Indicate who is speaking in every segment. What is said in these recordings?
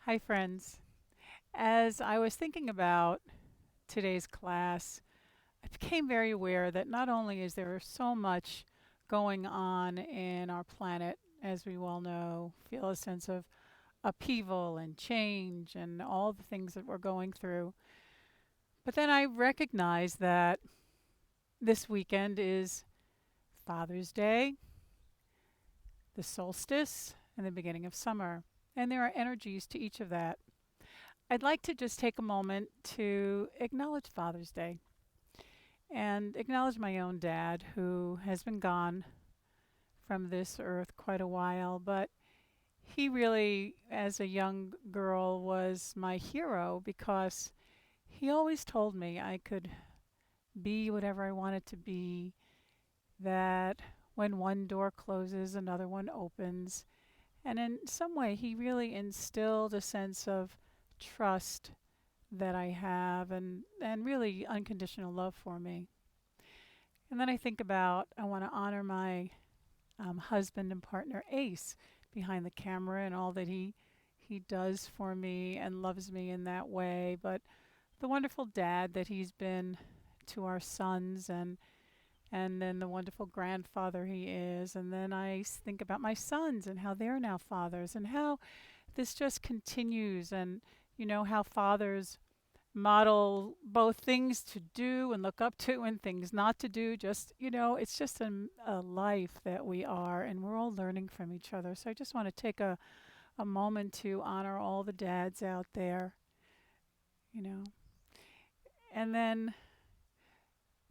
Speaker 1: Hi, friends. As I was thinking about today's class, I became very aware that not only is there so much going on in our planet, as we well know, feel a sense of upheaval and change and all the things that we're going through, but then I recognize that this weekend is Father's Day, the solstice, and the beginning of summer. And there are energies to each of that. I'd like to just take a moment to acknowledge Father's Day and acknowledge my own dad, who has been gone from this earth quite a while, but he really, as a young girl, was my hero because he always told me I could be whatever I wanted to be, that when one door closes, another one opens. And in some way, he really instilled a sense of trust that I have and really unconditional love for me. And then I think about I want to honor my husband and partner Ace behind the camera and all that he does for me and loves me in that way. But the wonderful dad that he's been to our sons and then the wonderful grandfather he is. And then I think about my sons and how they're now fathers and how this just continues and how fathers model both things to do and look up to and things not to do. Just, it's just a life that we are, and we're all learning from each other. So I just want to take a moment to honor all the dads out there, you know. And then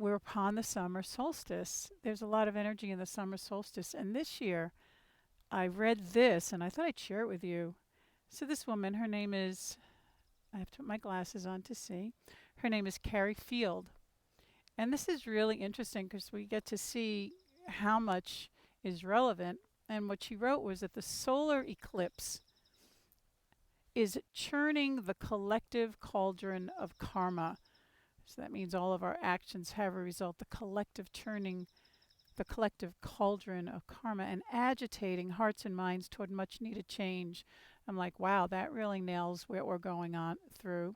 Speaker 1: we're upon the summer solstice. There's a lot of energy in the summer solstice. And this year, I read this and I thought I'd share it with you. So, this woman, her name is, I have to put my glasses on to see. Her name is Carrie Field. And this is really interesting because we get to see how much is relevant. And what she wrote was that the solar eclipse is churning the collective cauldron of karma. So that means all of our actions have a result, the collective churning, the collective cauldron of karma, and agitating hearts and minds toward much needed change. I'm like, wow, that really nails what we're going on through.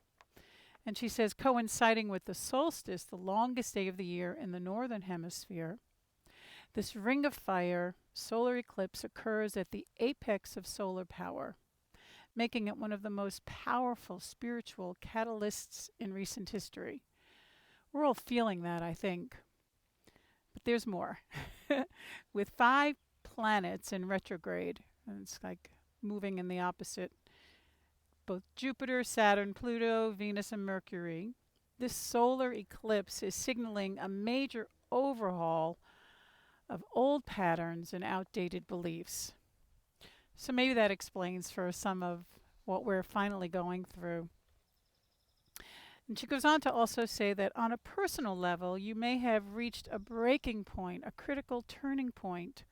Speaker 1: And she says, coinciding with the solstice, the longest day of the year in the northern hemisphere, this ring of fire solar eclipse occurs at the apex of solar power, making it one of the most powerful spiritual catalysts in recent history. We're all feeling that, I think. But there's more. With 5 planets in retrograde, and it's like moving in the opposite, both Jupiter, Saturn, Pluto, Venus, and Mercury, this solar eclipse is signaling a major overhaul of old patterns and outdated beliefs. So maybe that explains for some of what we're finally going through. And she goes on to also say that on a personal level, you may have reached a breaking point, a critical turning point,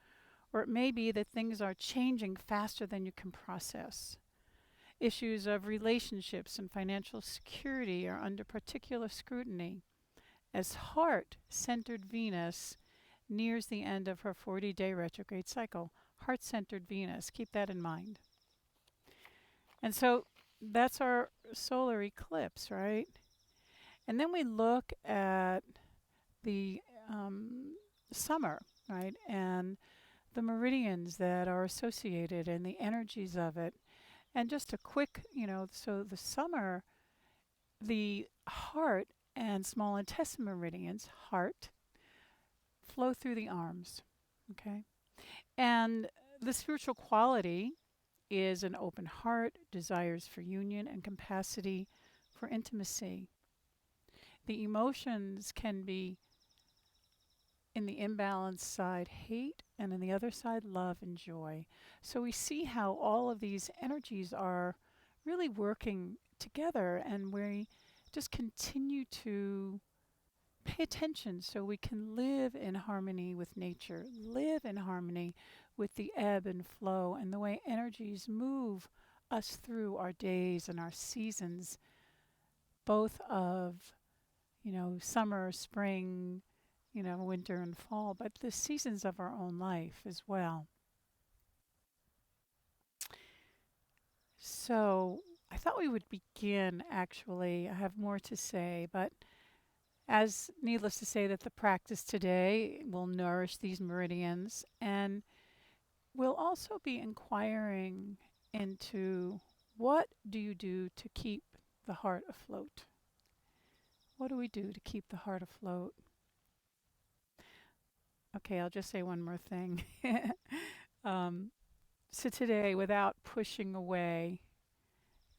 Speaker 1: or it may be that things are changing faster than you can process. Issues of relationships and financial security are under particular scrutiny as heart-centered Venus nears the end of her 40-day retrograde cycle. Heart-centered Venus, keep that in mind. And so that's our solar eclipse, right? And then we look at the summer, right? And the meridians that are associated and the energies of it. And just a quick, so the summer, the heart and small intestine meridians, heart, flow through the arms, okay? And the spiritual quality is an open heart, desires for union, and capacity for intimacy. The emotions can be in the imbalanced side hate, and in the other side love and joy. So we see how all of these energies are really working together, and we just continue to pay attention so we can live in harmony with nature, live in harmony with the ebb and flow and the way energies move us through our days and our seasons, both of summer, spring, winter and fall, but the seasons of our own life as well. So thought we would begin, actually. I have more to say, but as needless to say that the practice today will nourish these meridians, and we'll also be inquiring into what do you do to keep the heart afloat? What do we do to keep the heart afloat? Okay, I'll just say one more thing. um, so today, without pushing away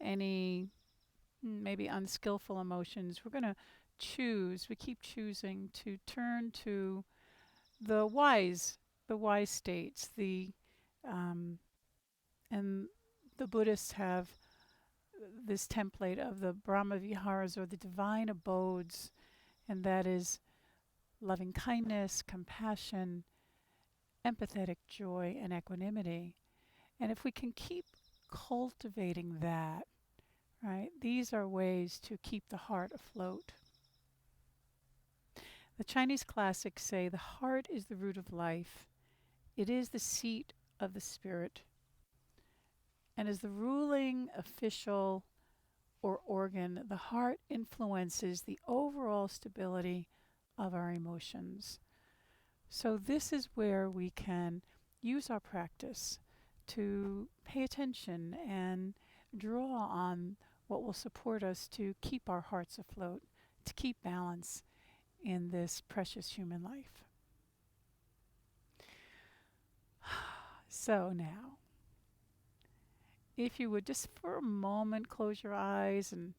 Speaker 1: any maybe unskillful emotions, we're going to choose, we keep choosing to turn to the wise states, um, and the Buddhists have this template of the Brahma Viharas or the divine abodes, and that is loving kindness, compassion, empathetic joy, and equanimity. And if we can keep cultivating that, right, these are ways to keep the heart afloat. The Chinese classics say the heart is the root of life. It is the seat of the spirit. And as the ruling official or organ, the heart influences the overall stability of our emotions. So this is where we can use our practice to pay attention and draw on what will support us to keep our hearts afloat, to keep balance in this precious human life. So now, if you would just for a moment close your eyes, and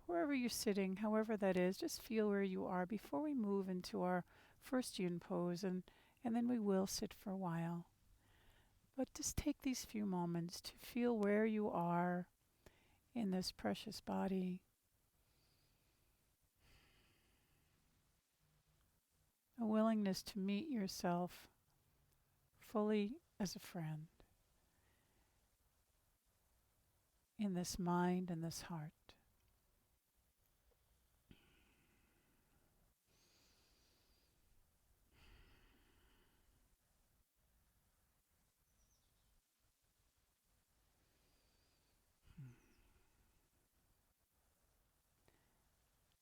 Speaker 1: wherever you're sitting, however that is, just feel where you are before we move into our first yin pose, and then we will sit for a while. But just take these few moments to feel where you are in this precious body. A willingness to meet yourself fully as a friend in this mind and this heart.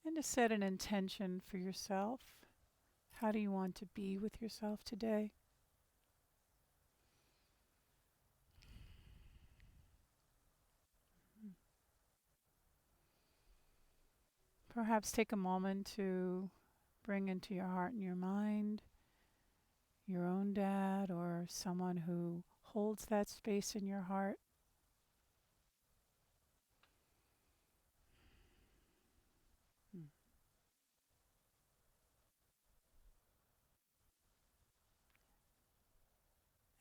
Speaker 1: And to set an intention for yourself. How do you want to be with yourself today? Perhaps take a moment to bring into your heart and your mind your own dad or someone who holds that space in your heart. Mm.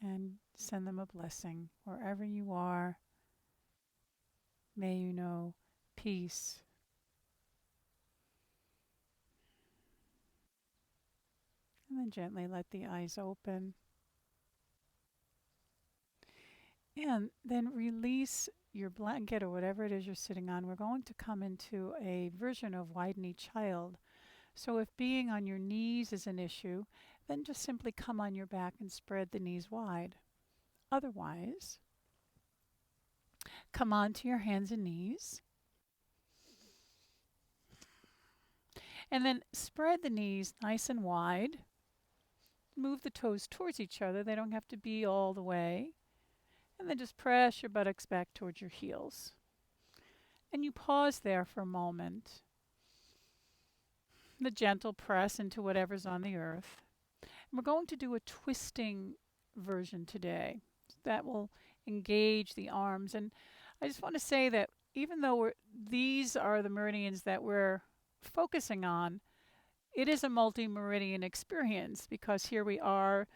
Speaker 1: And send them a blessing. Wherever you are, may you know peace. And then gently let the eyes open. And then release your blanket or whatever it is you're sitting on. We're going to come into a version of wide knee child. So if being on your knees is an issue, then just simply come on your back and spread the knees wide. Otherwise, come onto your hands and knees. And then spread the knees nice and wide. Move the toes towards each other. They don't have to be all the way. And then just press your buttocks back towards your heels. And you pause there for a moment. The gentle press into whatever's on the earth. And we're going to do a twisting version today. That will engage the arms. And I just want to say that even though these are the meridians that we're focusing on, it is a multi-meridian experience because here we are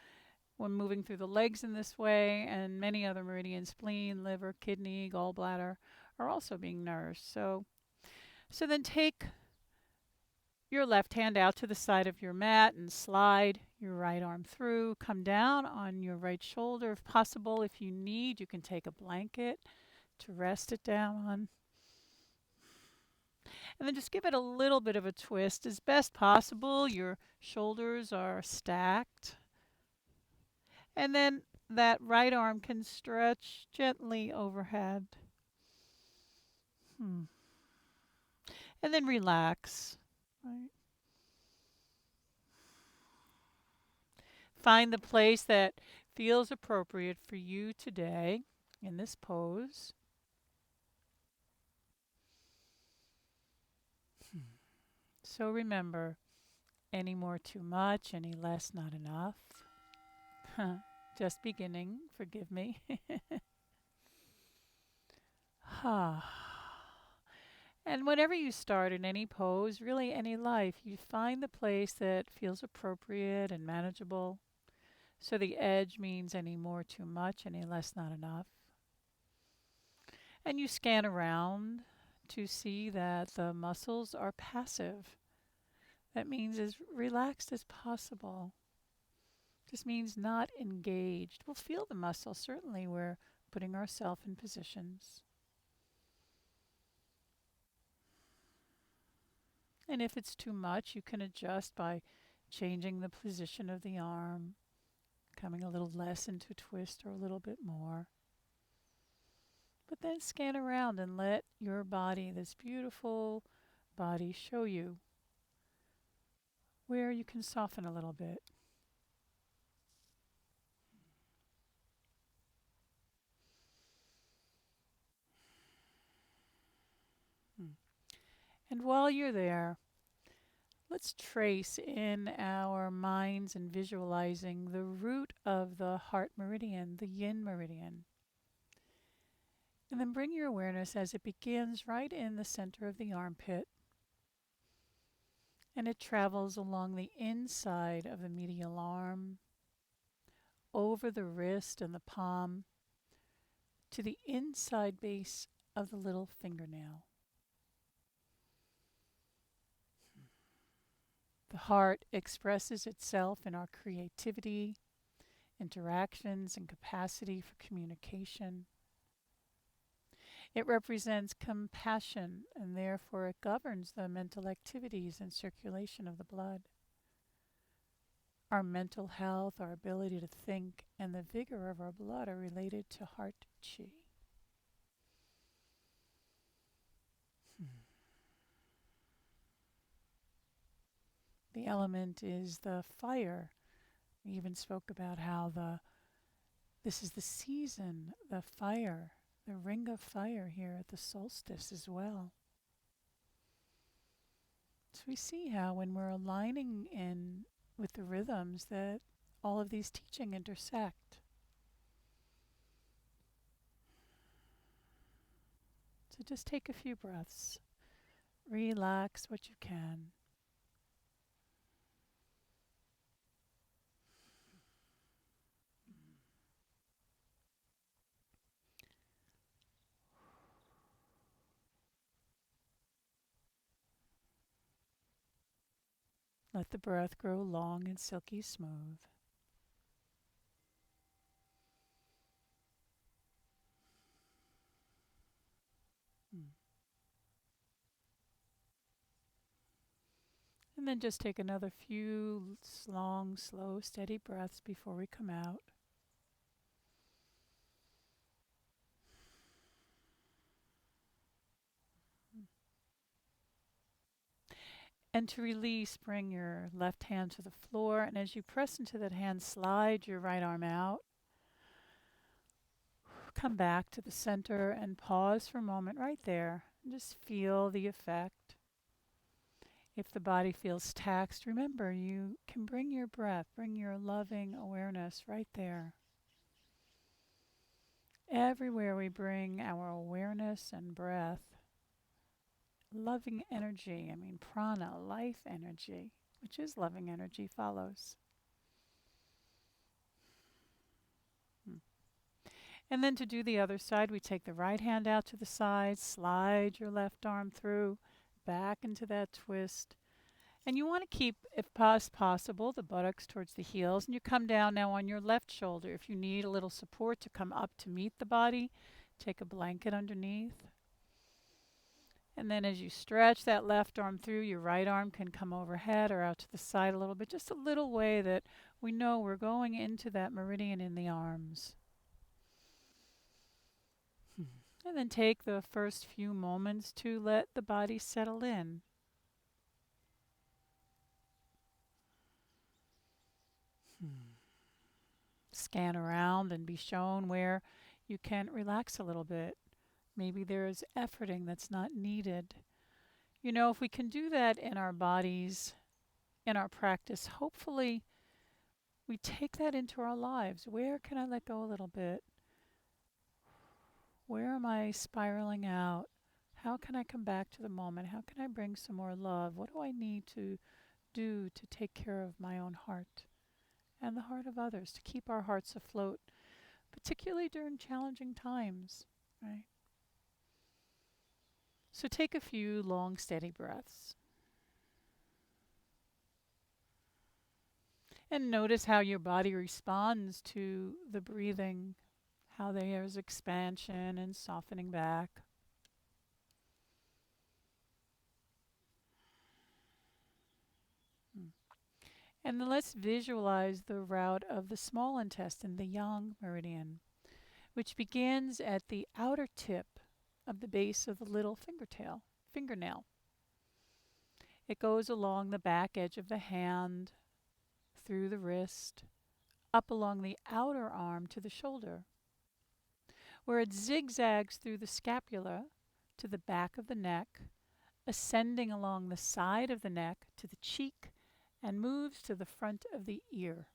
Speaker 1: when moving through the legs in this way, and many other meridians, spleen, liver, kidney, gallbladder, are also being nourished. So then take your left hand out to the side of your mat and slide your right arm through. Come down on your right shoulder. If possible, if you need, you can take a blanket to rest it down on. And then just give it a little bit of a twist as best possible. Your shoulders are stacked. And then that right arm can stretch gently overhead. Hmm. And then relax. Right. Find the place that feels appropriate for you today in this pose. So remember, any more too much, any less not enough. Just beginning, forgive me. And whenever you start in any pose, really any life, you find the place that feels appropriate and manageable. So the edge means any more too much, any less not enough. And you scan around to see that the muscles are passive. That means as relaxed as possible. This means not engaged. We'll feel the muscle, certainly we're putting ourselves in positions. And if it's too much, you can adjust by changing the position of the arm, coming a little less into twist or a little bit more. But then scan around and let your body, this beautiful body, show you where you can soften a little bit. Hmm. And while you're there, let's trace in our minds and visualizing the root of the heart meridian, the yin meridian. And then bring your awareness as it begins right in the center of the armpit. And it travels along the inside of the medial arm, over the wrist and the palm, to the inside base of the little fingernail. The heart expresses itself in our creativity, interactions, and capacity for communication. It represents compassion, and therefore it governs the mental activities and circulation of the blood. Our mental health, our ability to think, and the vigor of our blood are related to heart chi. The element is the fire. We even spoke about how this is the season, the fire, the ring of fire here at the solstice as well. So we see how when we're aligning in with the rhythms that all of these teaching intersect. So just take a few breaths. Relax what you can. Let the breath grow long and silky smooth. Mm. And then just take another few long, slow, steady breaths before we come out. And to release, bring your left hand to the floor. And as you press into that hand, slide your right arm out. Come back to the center and pause for a moment right there. And just feel the effect. If the body feels taxed, remember you can bring your breath, bring your loving awareness right there. Everywhere we bring our awareness and breath, loving energy, prana, life energy, which is loving energy, follows. And then to do the other side, we take the right hand out to the side, slide your left arm through, back into that twist. And you want to keep, if possible, the buttocks towards the heels. And you come down now on your left shoulder. If you need a little support to come up to meet the body, take a blanket underneath. And then as you stretch that left arm through, your right arm can come overhead or out to the side a little bit, just a little way that we know we're going into that meridian in the arms. And then take the first few moments to let the body settle in. Scan around and be shown where you can relax a little bit. Maybe there's efforting that's not needed. You know, if we can do that in our bodies, in our practice, hopefully we take that into our lives. Where can I let go a little bit? Where am I spiraling out? How can I come back to the moment? How can I bring some more love? What do I need to do to take care of my own heart and the heart of others, to keep our hearts afloat, particularly during challenging times, right? So take a few long, steady breaths. And notice how your body responds to the breathing, how there's expansion and softening back. And then let's visualize the route of the small intestine, the yang meridian, which begins at the outer tip of the base of the little fingernail. It goes along the back edge of the hand, through the wrist, up along the outer arm to the shoulder, where it zigzags through the scapula to the back of the neck, ascending along the side of the neck to the cheek, and moves to the front of the ear.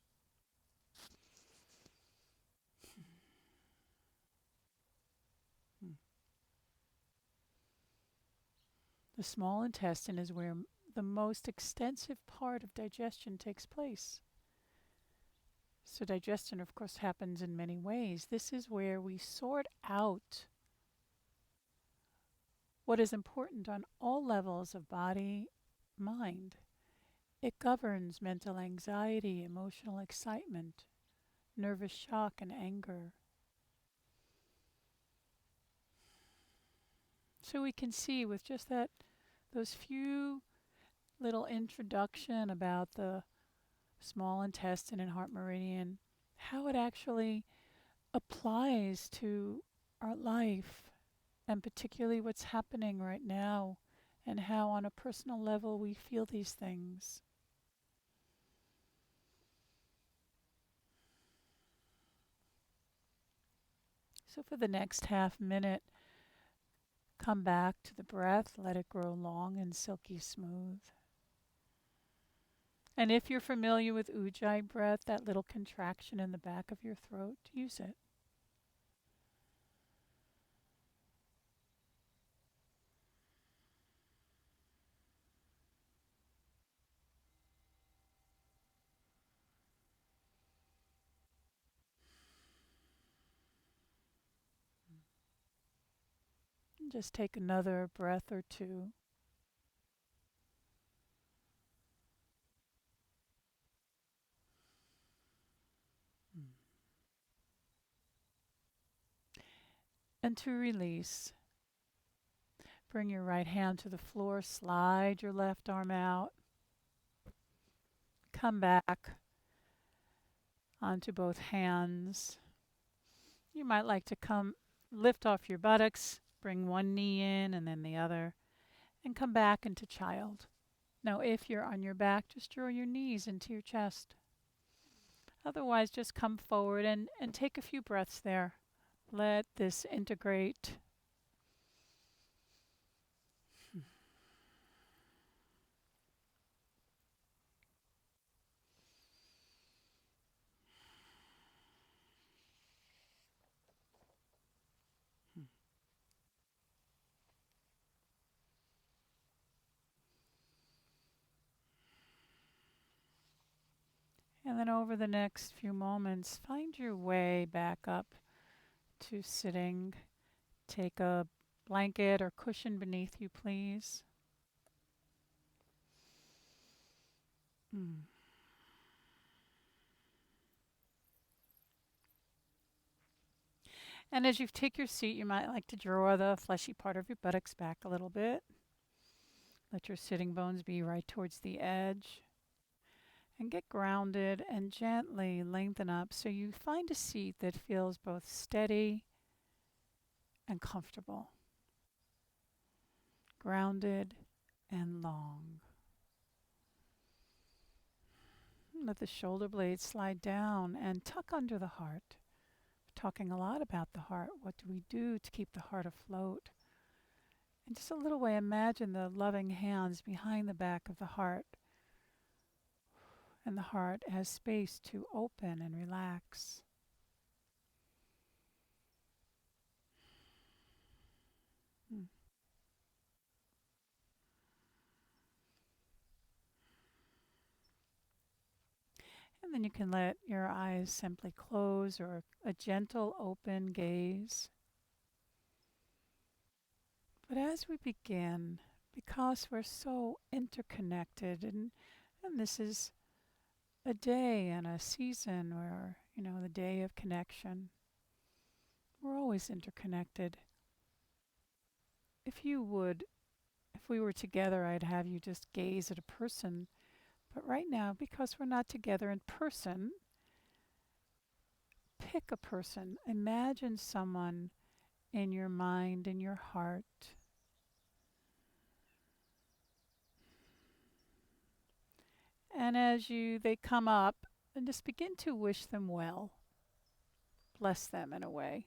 Speaker 1: The small intestine is where the most extensive part of digestion takes place. So digestion, of course, happens in many ways. This is where we sort out what is important on all levels of body, mind. It governs mental anxiety, emotional excitement, nervous shock, and anger. So we can see with just those few little introduction about the small intestine and heart meridian, how it actually applies to our life, and particularly what's happening right now, and how on a personal level we feel these things. So for the next half minute, come back to the breath, let it grow long and silky smooth. And if you're familiar with Ujjayi breath, that little contraction in the back of your throat, use it. And just take another breath or two. And to release, bring your right hand to the floor, slide your left arm out, come back onto both hands. You might like to lift off your buttocks, bring one knee in and then the other, and come back into child. Now, if you're on your back, just draw your knees into your chest. Otherwise, just come forward and take a few breaths there. Let this integrate. And then over the next few moments, find your way back up to sitting. Take a blanket or cushion beneath you, please. Mm. And as you take your seat, you might like to draw the fleshy part of your buttocks back a little bit. Let your sitting bones be right towards the edge. And get grounded and gently lengthen up so you find a seat that feels both steady and comfortable, grounded and long. Let the shoulder blades slide down and tuck under the heart. We're talking a lot about the heart. What do we do to keep the heart afloat? In just a little way, imagine the loving hands behind the back of the heart, and the heart has space to open and relax. Mm. And then you can let your eyes simply close or a gentle open gaze. But as we begin, because we're so interconnected, and this is a day and a season where, the day of connection, we're always interconnected. If you would, if we were together, I'd have you just gaze at a person. But right now, because we're not together in person, pick a person. Imagine someone in your mind, in your heart. And as they come up, and just begin to wish them well. Bless them in a way.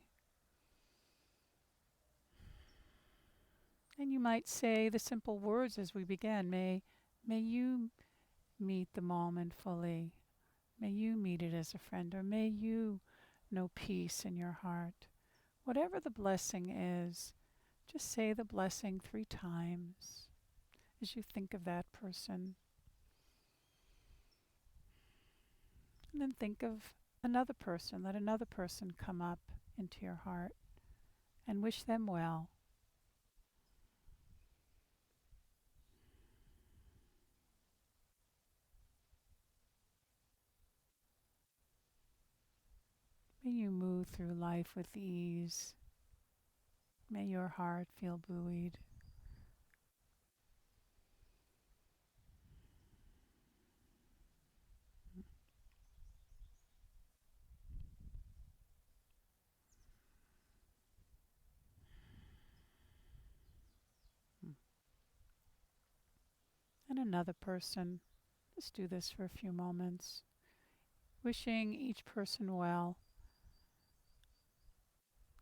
Speaker 1: And you might say the simple words as we begin. May you meet the moment fully. May you meet it as a friend, or may you know peace in your heart. Whatever the blessing is, just say the blessing 3 times as you think of that person. And then think of another person. Let another person come up into your heart and wish them well. May you move through life with ease. May your heart feel buoyed. And another person. Just do this for a few moments. Wishing each person well.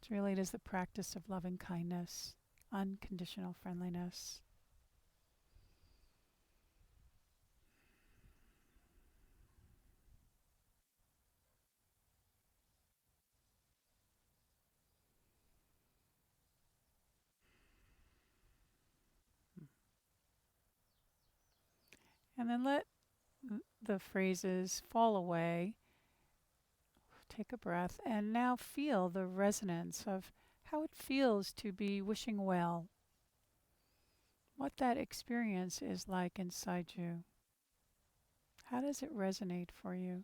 Speaker 1: It is the practice of loving kindness, unconditional friendliness. And then let the phrases fall away. Take a breath and now feel the resonance of how it feels to be wishing well. What that experience is like inside you. How does it resonate for you?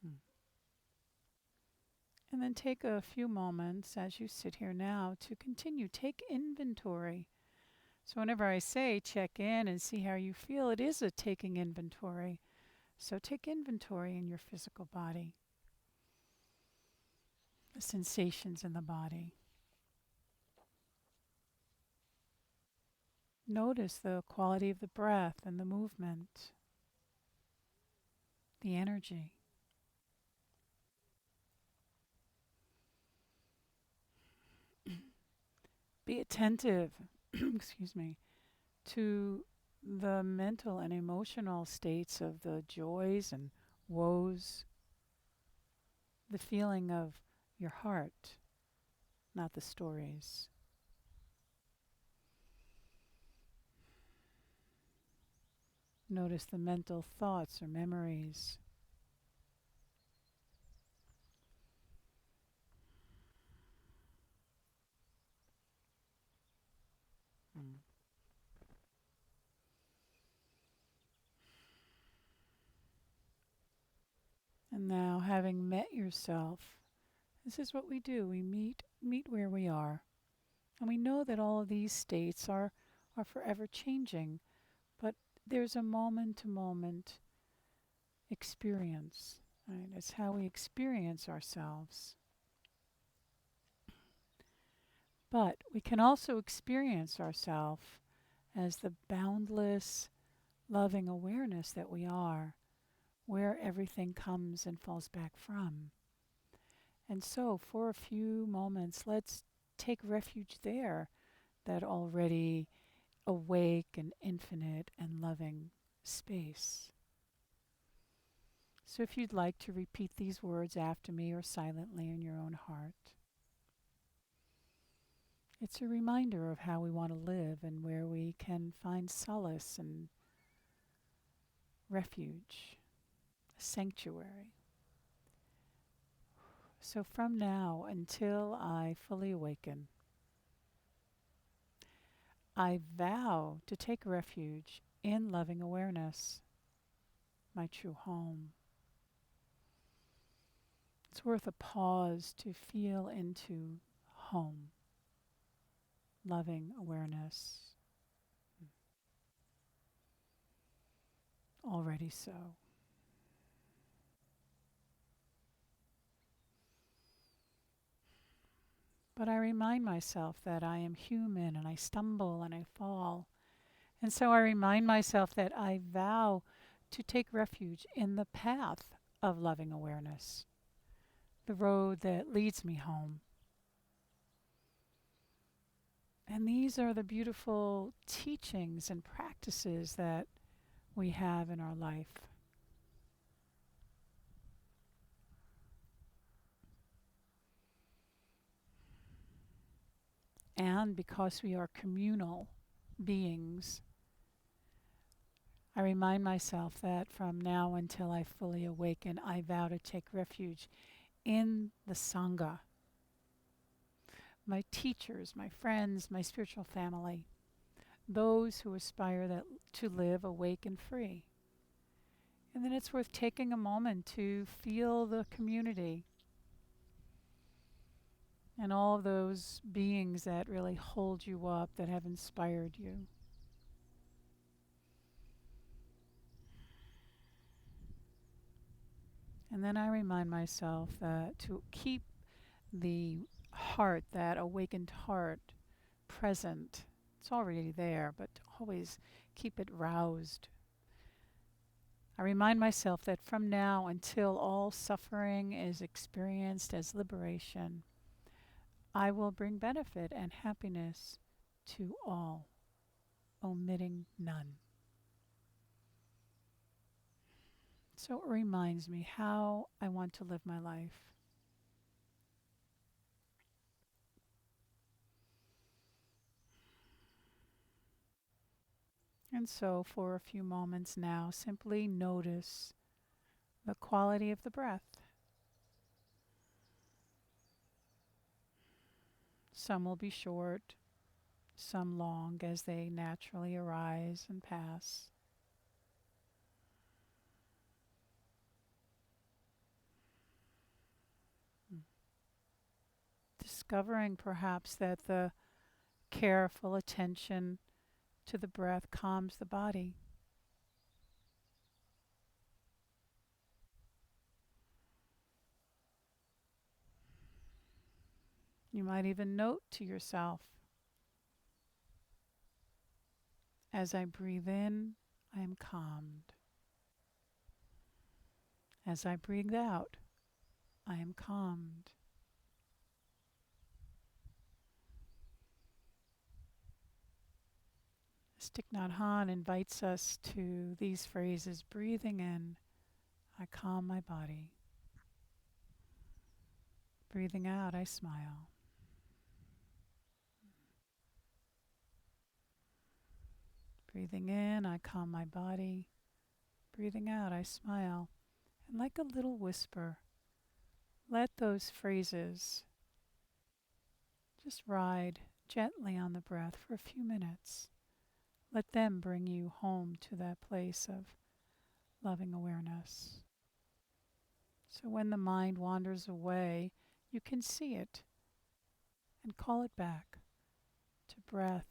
Speaker 1: Hmm. And then take a few moments as you sit here now to continue. Take inventory. So whenever I say check in and see how you feel, it is a taking inventory. So take inventory in your physical body, the sensations in the body. Notice the quality of the breath and the movement, the energy. Be attentive, excuse me, to the mental and emotional states of the joys and woes, the feeling of your heart, not the stories. Notice the mental thoughts or memories. Mm. And now, having met yourself, this is what we do. We meet where we are. And we know that all of these states are forever changing. But there's a moment-to-moment experience, right? It's how we experience ourselves. But we can also experience ourselves as the boundless, loving awareness that we are, where everything comes and falls back from. And so, for a few moments, let's take refuge there, that already awake and infinite and loving space. So if you'd like to repeat these words after me or silently in your own heart, it's a reminder of how we want to live and where we can find solace and refuge, a sanctuary. So from now until I fully awaken, I vow to take refuge in loving awareness, my true home. It's worth a pause to feel into home, loving awareness. Already so. But I remind myself that I am human and I stumble and I fall. And so I remind myself that I vow to take refuge in the path of loving awareness, the road that leads me home. And these are the beautiful teachings and practices that we have in our life. And because we are communal beings, I remind myself that from now until I fully awaken, I vow to take refuge in the Sangha, my teachers, my friends, my spiritual family, those who aspire to live awake and free. And then it's worth taking a moment to feel the community and all of those beings that really hold you up, that have inspired you. And then I remind myself that to keep the heart, that awakened heart, present. It's already there, but to always keep it roused. I remind myself that from now until all suffering is experienced as liberation, I will bring benefit and happiness to all, omitting none. So it reminds me how I want to live my life. And so for a few moments now, simply notice the quality of the breath. Some will be short, some long as they naturally arise and pass. Discovering perhaps that the careful attention to the breath calms the body. You might even note to yourself, as I breathe in, I am calmed. As I breathe out, I am calmed. Thich Nhat Hanh invites us to these phrases: breathing in, I calm my body. Breathing out, I smile. Breathing in, I calm my body. Breathing out, I smile. And like a little whisper, let those phrases just ride gently on the breath for a few minutes. Let them bring you home to that place of loving awareness. So when the mind wanders away, you can see it and call it back to breath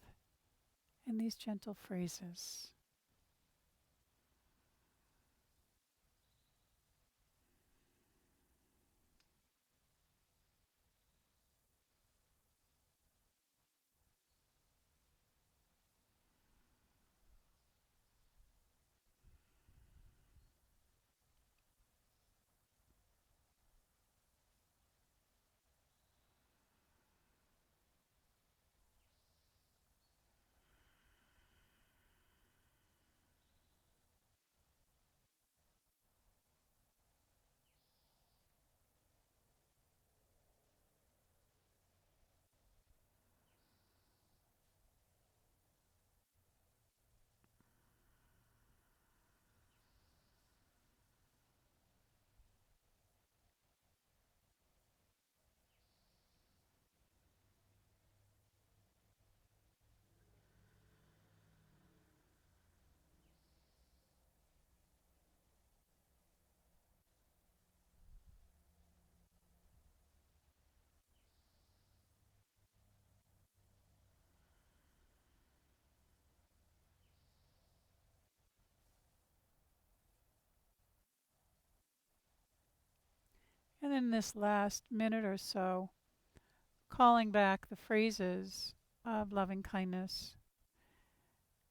Speaker 1: and these gentle phrases. And then this last minute or so, calling back the phrases of loving kindness.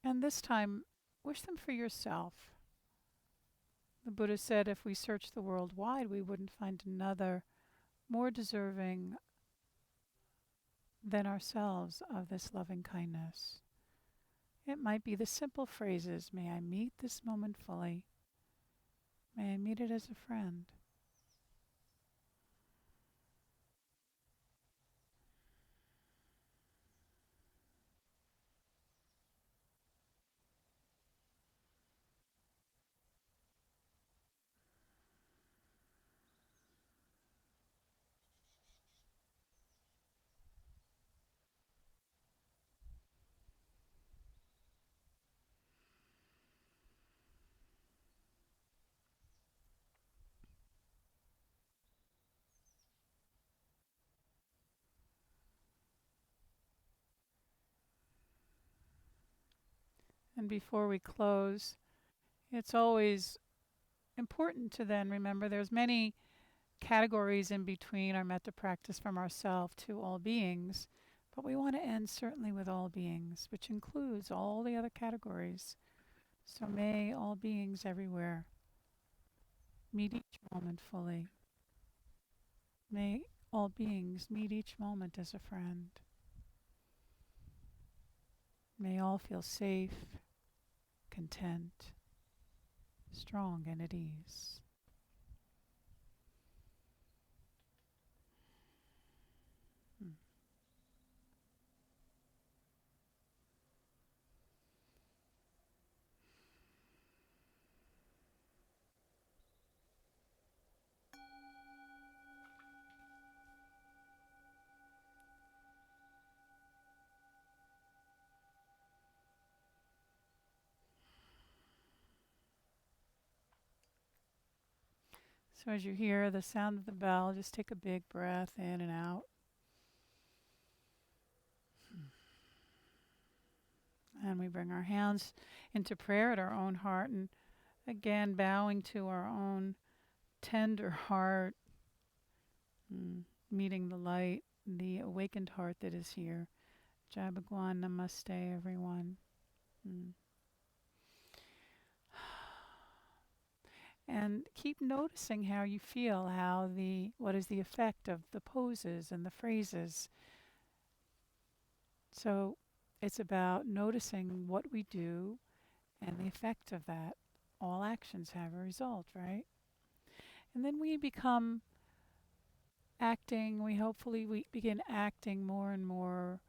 Speaker 1: And this time, wish them for yourself. The Buddha said if we searched the world wide, we wouldn't find another more deserving than ourselves of this loving kindness. It might be the simple phrases, may I meet this moment fully. May I meet it as a friend. And before we close, it's always important to then remember there's many categories in between our metta practice from ourself to all beings, but we want to end certainly with all beings, which includes all the other categories. So may all beings everywhere meet each moment fully. May all beings meet each moment as a friend. May all feel safe, content, strong, and at ease. Hmm. So as you hear the sound of the bell, just take a big breath in and out. And we bring our hands into prayer at our own heart, and again bowing to our own tender heart, meeting the light, the awakened heart that is here. Jai Bhagwan, Namaste, everyone. Mm. And keep noticing how you feel, what is the effect of the poses and the phrases. So it's about noticing what we do and the effect of that. All actions have a result, right? And then we become acting, we begin acting more and more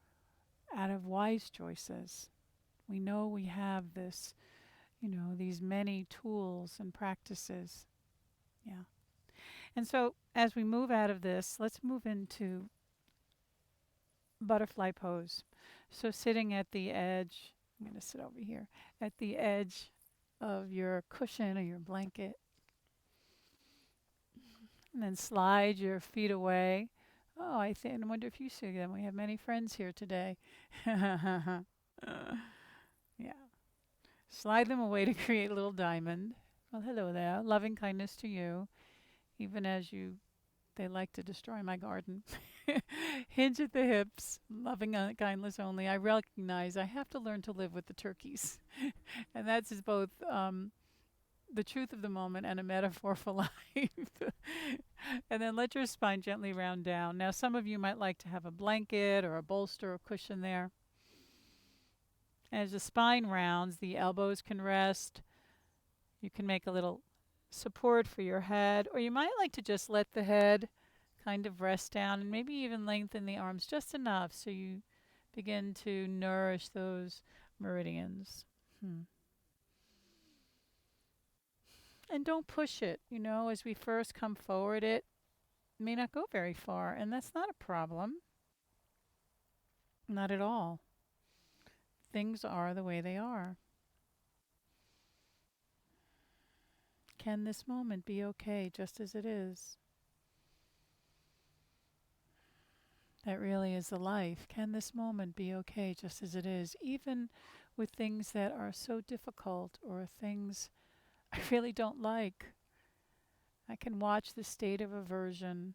Speaker 1: out of wise choices. We know we have this, these many tools and practices. Yeah. And so as we move out of this, let's move into butterfly pose. So sitting at the edge, I'm going to sit over here, at the edge of your cushion or your blanket. And then slide your feet away. Oh, I wonder if you see them. We have many friends here today. Yeah. Slide them away to create a little diamond. Well, hello there. Loving kindness to you, even as they like to destroy my garden. Hinge at the hips, loving kindness only. I recognize I have to learn to live with the turkeys. And that's both the truth of the moment and a metaphor for life. And then let your spine gently round down. Now, some of you might like to have a blanket or a bolster or cushion there. As the spine rounds, the elbows can rest. You can make a little support for your head, or you might like to just let the head kind of rest down and maybe even lengthen the arms just enough so you begin to nourish those meridians. And don't push it. As we first come forward, it may not go very far, and that's not a problem. Not at all. Things are the way they are. Can this moment be okay just as it is? That really is the life. Can this moment be okay just as it is, even with things that are so difficult or things I really don't like? I can watch the state of aversion.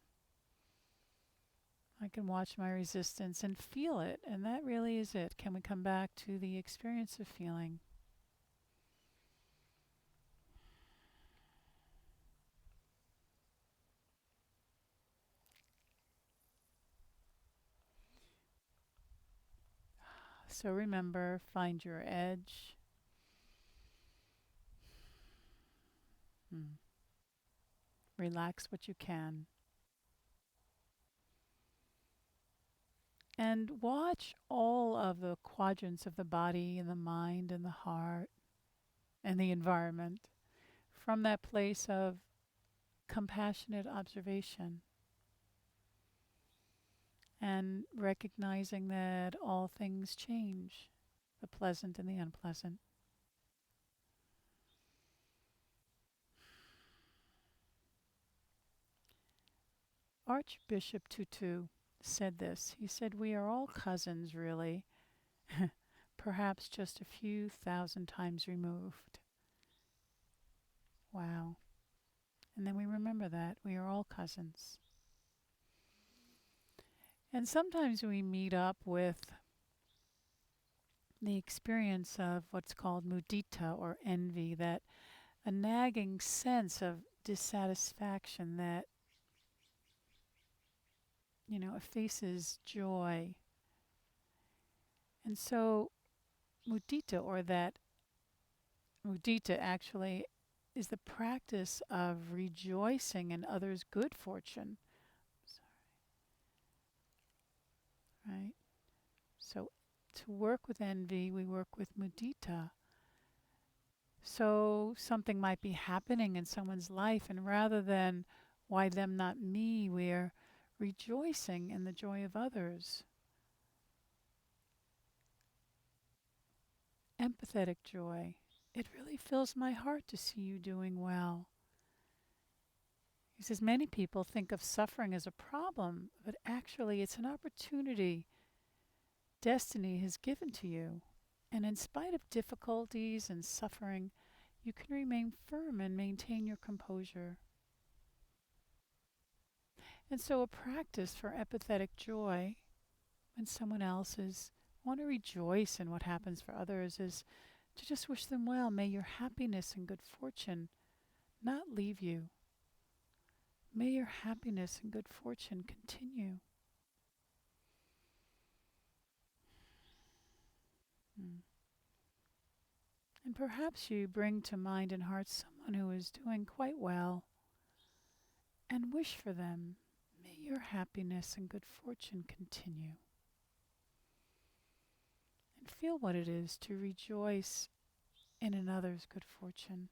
Speaker 1: I can watch my resistance and feel it. And that really is it. Can we come back to the experience of feeling? So remember, find your edge. Hmm. Relax what you can. And watch all of the quadrants of the body and the mind and the heart and the environment from that place of compassionate observation and recognizing that all things change, the pleasant and the unpleasant. Archbishop Tutu said this. He said, "We are all cousins, really, perhaps just a few thousand times removed." Wow. And then we remember that we are all cousins. And sometimes we meet up with the experience of what's called mudita or envy, that a nagging sense of dissatisfaction that, effaces joy. And so mudita, or that mudita actually is the practice of rejoicing in others' good fortune. Right? So to work with envy, we work with mudita. So something might be happening in someone's life, and rather than why them, not me, we're rejoicing in the joy of others. Empathetic joy. It really fills my heart to see you doing well. He says many people think of suffering as a problem, but actually it's an opportunity destiny has given to you. And in spite of difficulties and suffering, you can remain firm and maintain your composure. And so a practice for empathetic joy when someone else is want to rejoice in what happens for others is to just wish them well. May your happiness and good fortune not leave you. May your happiness and good fortune continue. Mm. And perhaps you bring to mind and heart someone who is doing quite well and wish for them. May your happiness and good fortune continue. And feel what it is to rejoice in another's good fortune.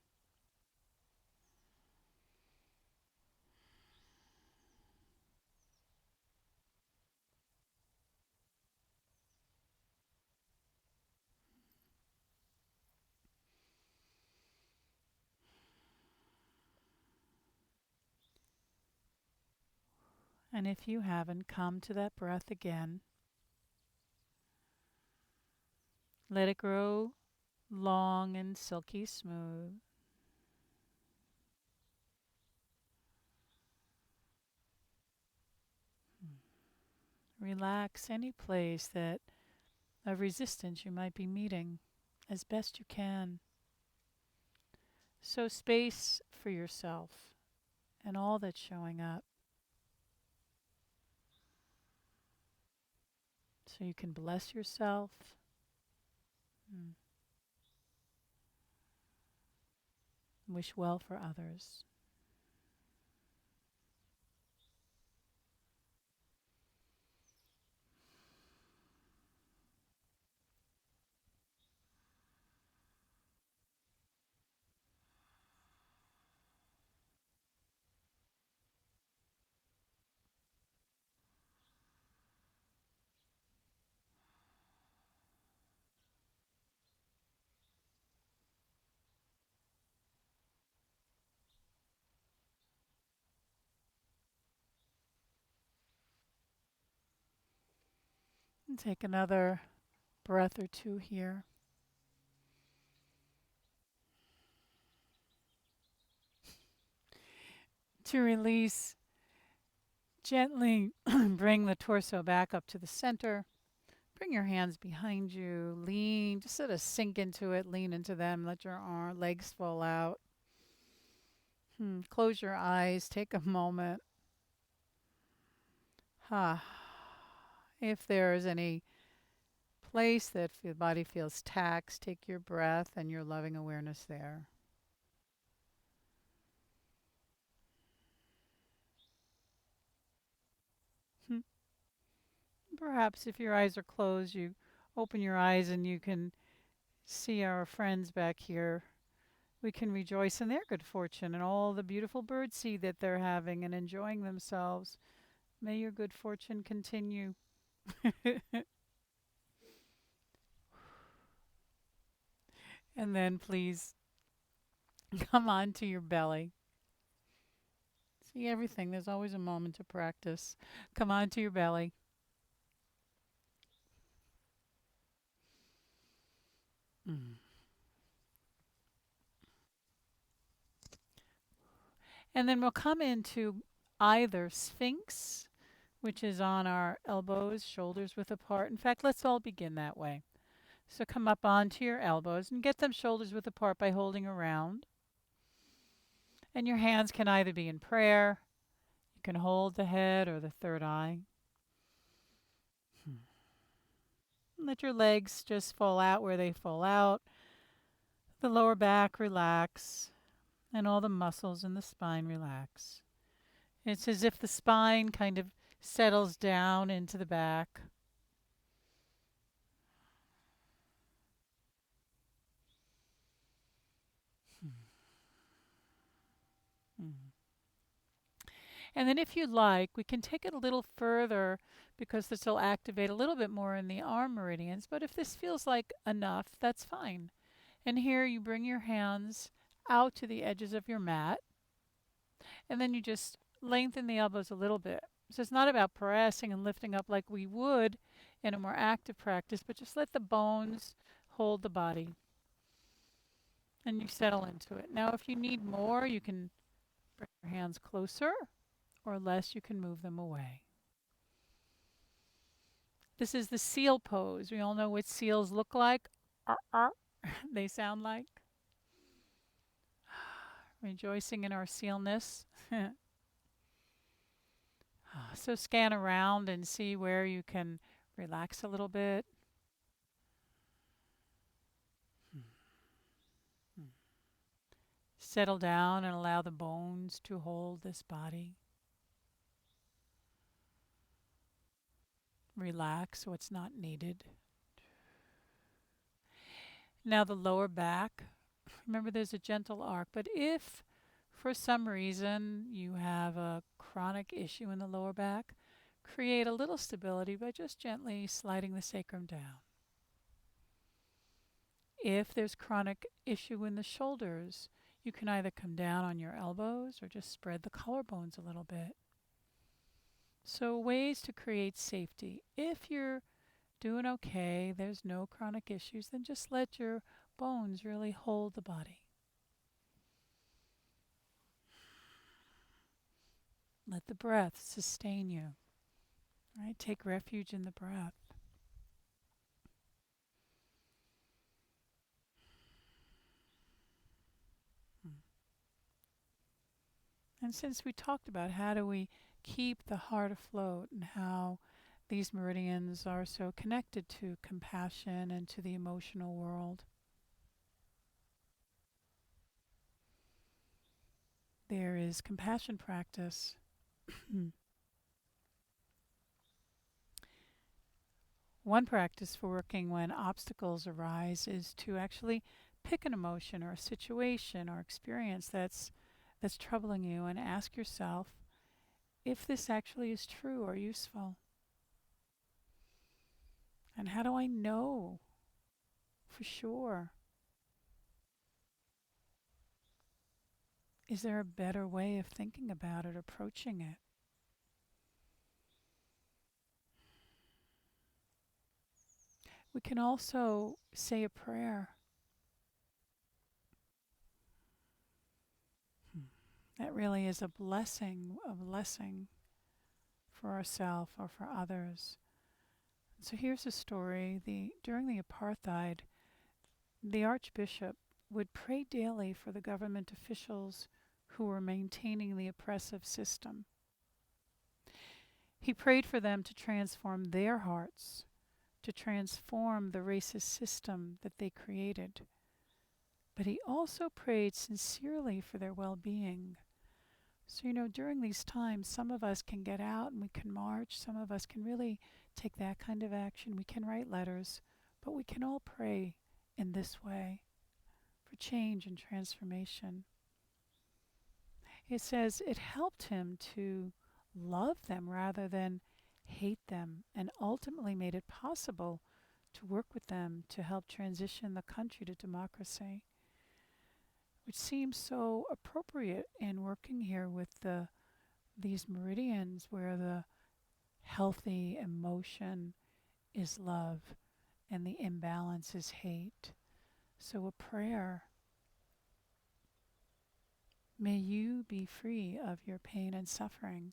Speaker 1: And if you haven't, come to that breath again. Let it grow long and silky smooth. Relax any place that of resistance you might be meeting as best you can. So space for yourself and all that's showing up so you can bless yourself. Mm. Wish well for others. And take another breath or two here. To release, gently bring the torso back up to the center. Bring your hands behind you. Lean, just sort of sink into it. Lean into them. Let your legs fall out. Close your eyes. Take a moment. If there is any place that the body feels taxed, take your breath and your loving awareness there. Perhaps if your eyes are closed, you open your eyes and you can see our friends back here. We can rejoice in their good fortune and all the beautiful birdseed that they're having and enjoying themselves. May your good fortune continue. And then please come on to your belly. See everything. There's always a moment to practice. Come on to your belly. Mm. And then we'll come into either Sphinx, which is on our elbows, shoulders width apart. In fact, let's all begin that way. So come up onto your elbows and get them shoulders width apart by holding around. And your hands can either be in prayer, you can hold the head or the third eye. Let your legs just fall out where they fall out. The lower back relax, and all the muscles in the spine relax. It's as if the spine kind of settles down into the back. And then if you like, we can take it a little further because this will activate a little bit more in the arm meridians. But if this feels like enough, that's fine. And here you bring your hands out to the edges of your mat. And then you just lengthen the elbows a little bit. So it's not about pressing and lifting up like we would in a more active practice, but just let the bones hold the body. And you settle into it. Now, if you need more, you can bring your hands closer, or less, you can move them away. This is the seal pose. We all know what seals look like. They sound like. Rejoicing in our sealness. So scan around and see where you can relax a little bit. Settle down and allow the bones to hold this body. Relax what's not needed. Now the lower back. Remember, there's a gentle arc, but if for some reason you have a chronic issue in the lower back, create a little stability by just gently sliding the sacrum down. If there's chronic issue in the shoulders, you can either come down on your elbows or just spread the collarbones a little bit. So ways to create safety. If you're doing okay, there's no chronic issues, then just let your bones really hold the body. Let the breath sustain you. Right? Take refuge in the breath. And since we talked about how do we keep the heart afloat and how these meridians are so connected to compassion and to the emotional world, there is compassion practice. One practice for working when obstacles arise is to actually pick an emotion or a situation or experience that's troubling you and ask yourself if this actually is true or useful. And how do I know for sure? Is there a better way of thinking about it, approaching it? We can also say a prayer. That really is a blessing for ourselves or for others. So here's a story. During the apartheid, the Archbishop would pray daily for the government officials who were maintaining the oppressive system. He prayed for them to transform their hearts, to transform the racist system that they created. But he also prayed sincerely for their well-being. So, during these times, some of us can get out and we can march. Some of us can really take that kind of action. We can write letters, but we can all pray in this way for change and transformation. It says it helped him to love them rather than hate them, and ultimately made it possible to work with them to help transition the country to democracy, which seems so appropriate in working here with these meridians where the healthy emotion is love and the imbalance is hate. So a prayer: may you be free of your pain and suffering.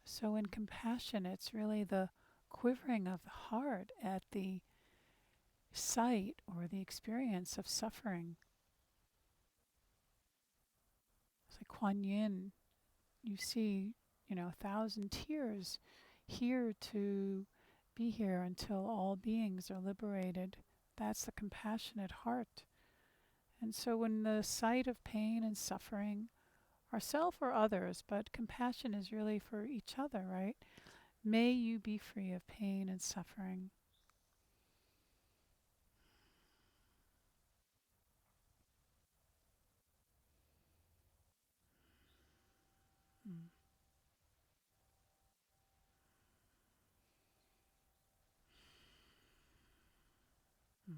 Speaker 1: So in compassion, it's really the quivering of the heart at the sight or the experience of suffering. It's like Kuan Yin, you see, 1,000 tears here to be here until all beings are liberated. That's the compassionate heart. And so when the sight of pain and suffering, ourself or others, but compassion is really for each other, right? May you be free of pain and suffering. Mm. Mm.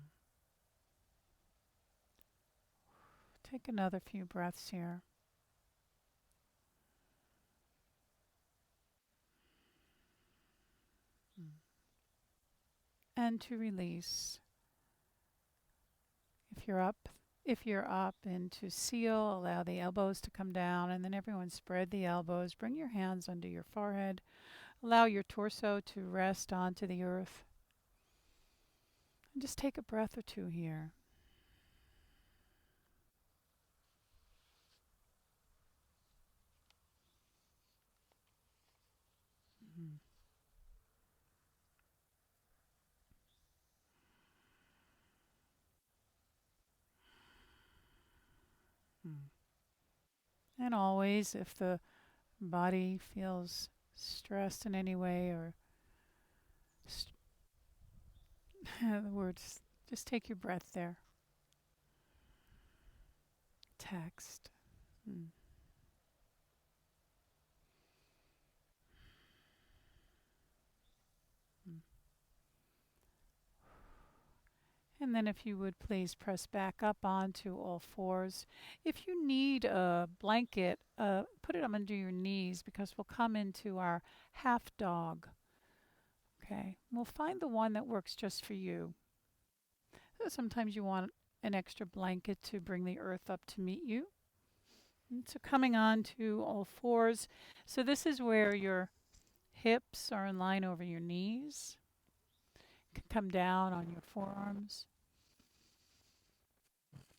Speaker 1: Take another few breaths here. Mm. And to release. If you're up, if you're up into seal, allow the elbows to come down, and then everyone spread the elbows. Bring your hands under your forehead. Allow your torso to rest onto the earth. And just take a breath or two here. Mm. Mm. And always, if the body feels stressed in any way or the words, just take your breath there. Text. Mm. Mm. And then if you would please press back up onto all fours. If you need a blanket, put it under your knees because we'll come into our half dog. Okay, we'll find the one that works just for you. So sometimes you want an extra blanket to bring the earth up to meet you. And so coming on to all fours. So this is where your hips are in line over your knees. You can come down on your forearms.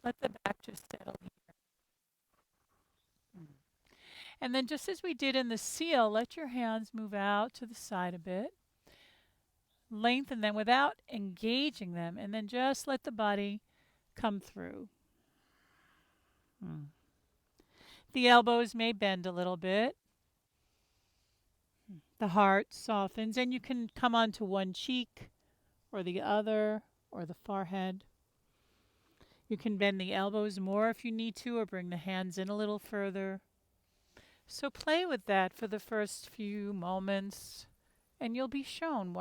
Speaker 1: Let the back just settle. And then just as we did in the seal, let your hands move out to the side a bit. Lengthen them without engaging them, and then just let the body come through. Mm. The elbows may bend a little bit. The heart softens, and you can come onto one cheek or the other or the forehead. You can bend the elbows more if you need to, or bring the hands in a little further. So play with that for the first few moments, and you'll be shown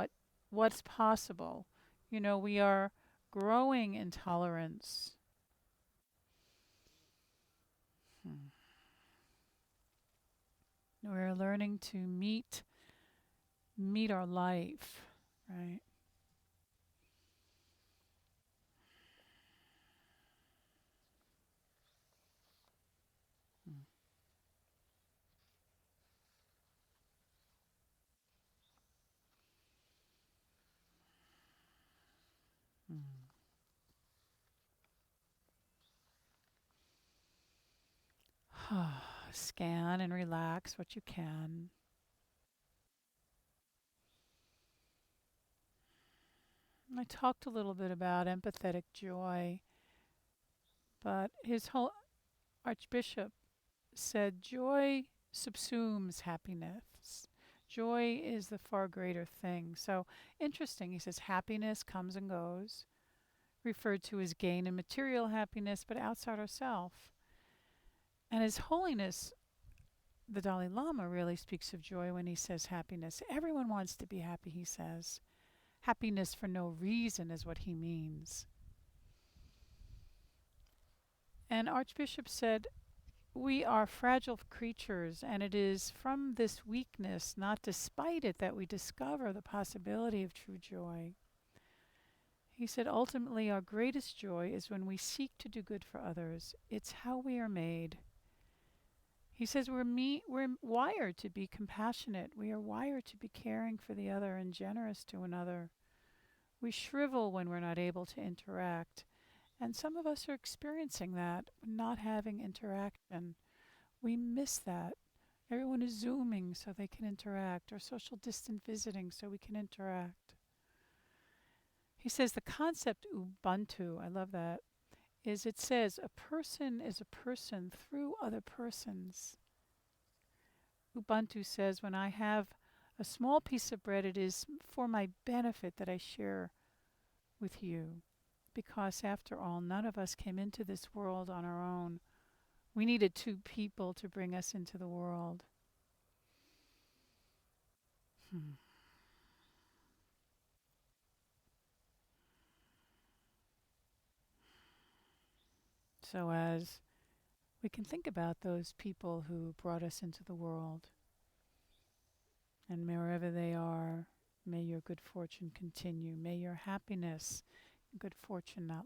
Speaker 1: what's possible. We are growing in tolerance. Hmm. We're learning to meet our life, right? Hmm. Scan and relax what you can. I talked a little bit about empathetic joy, but his whole Archbishop said joy subsumes happiness. Joy is the far greater thing. So interesting. He says happiness comes and goes, referred to as gain and material happiness, but outside ourself. And His Holiness, the Dalai Lama, really speaks of joy when he says happiness. Everyone wants to be happy, he says. Happiness for no reason is what he means. And Archbishop said, we are fragile creatures, and it is from this weakness, not despite it, that we discover the possibility of true joy. He said, ultimately, our greatest joy is when we seek to do good for others. It's how we are made. He says we're wired to be compassionate. We are wired to be caring for the other and generous to another. We shrivel when we're not able to interact. And some of us are experiencing that, not having interaction. We miss that. Everyone is Zooming so they can interact, or social distant visiting so we can interact. He says the concept Ubuntu, I love that, is it says a person is a person through other persons. Ubuntu says when I have a small piece of bread, it is for my benefit that I share with you. Because after all, none of us came into this world on our own. We needed two people to bring us into the world. So as we can think about those people who brought us into the world, and wherever they are, may your good fortune continue. May your happiness and good fortune not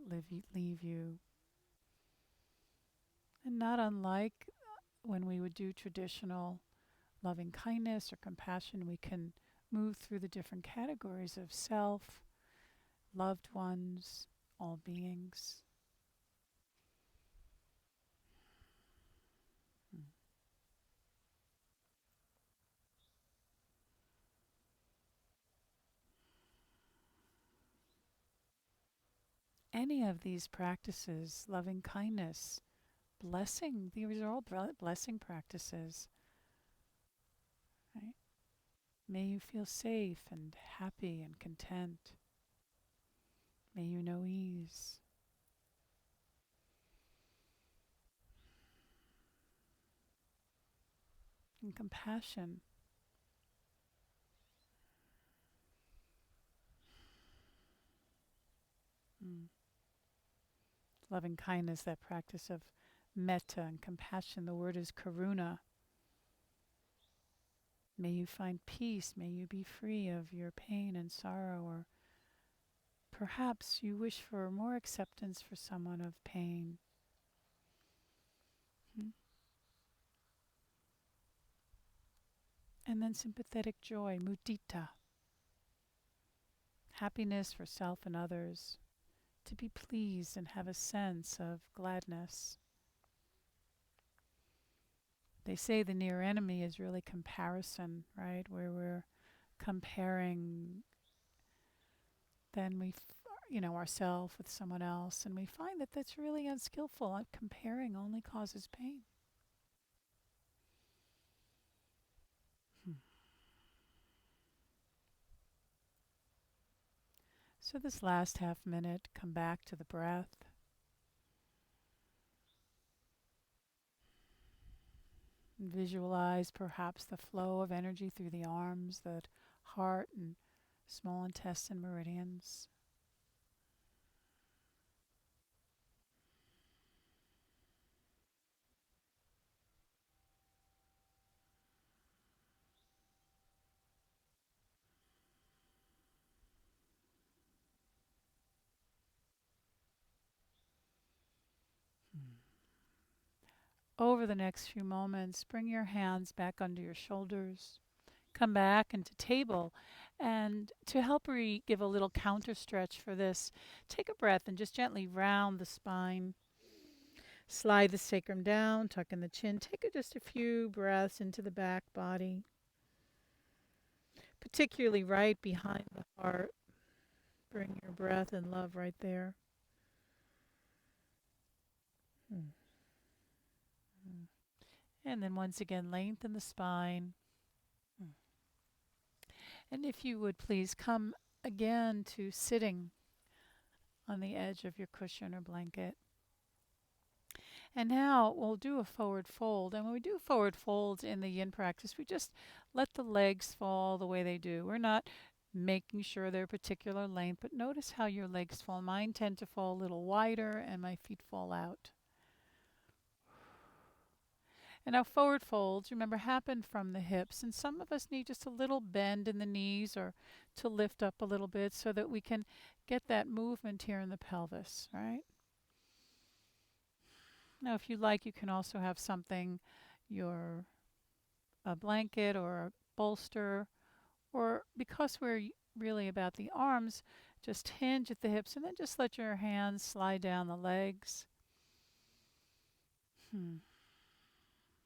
Speaker 1: leave you. And not unlike when we would do traditional loving kindness or compassion, we can move through the different categories of self, loved ones, all beings. Mm. Any of these practices, loving kindness, blessing, these are all blessing practices. Right? May you feel safe and happy and content. May you know ease. And compassion. Mm. Loving kindness, that practice of metta and compassion. The word is karuna. May you find peace. May you be free of your pain and sorrow, or perhaps you wish for more acceptance for someone of pain. Hmm? And then sympathetic joy, mudita. Happiness for self and others. To be pleased and have a sense of gladness. They say the near enemy is really comparison, right? Where we're comparing then ourselves with someone else, and we find that that's really unskillful. Comparing only causes pain. Hmm. So this last half minute, come back to the breath. Visualize perhaps the flow of energy through the arms, the heart and small intestine meridians. Hmm. Over the next few moments, bring your hands back under your shoulders. Come back into table And to help give a little counter stretch for this, take a breath and just gently round the spine. Slide the sacrum down, tuck in the chin. Take just a few breaths into the back body, particularly right behind the heart. Bring your breath and love right there. Hmm. And then once again, lengthen the spine. And if you would please come again to sitting on the edge of your cushion or blanket. And now we'll do a forward fold. And when we do forward folds in the yin practice, we just let the legs fall the way they do. We're not making sure they're a particular length, but notice how your legs fall. Mine tend to fall a little wider and my feet fall out. And our forward folds, remember, happen from the hips. And some of us need just a little bend in the knees or to lift up a little bit so that we can get that movement here in the pelvis, right? Now, if you like, you can also have something, a blanket or a bolster, or because we're really about the arms, just hinge at the hips and then just let your hands slide down the legs.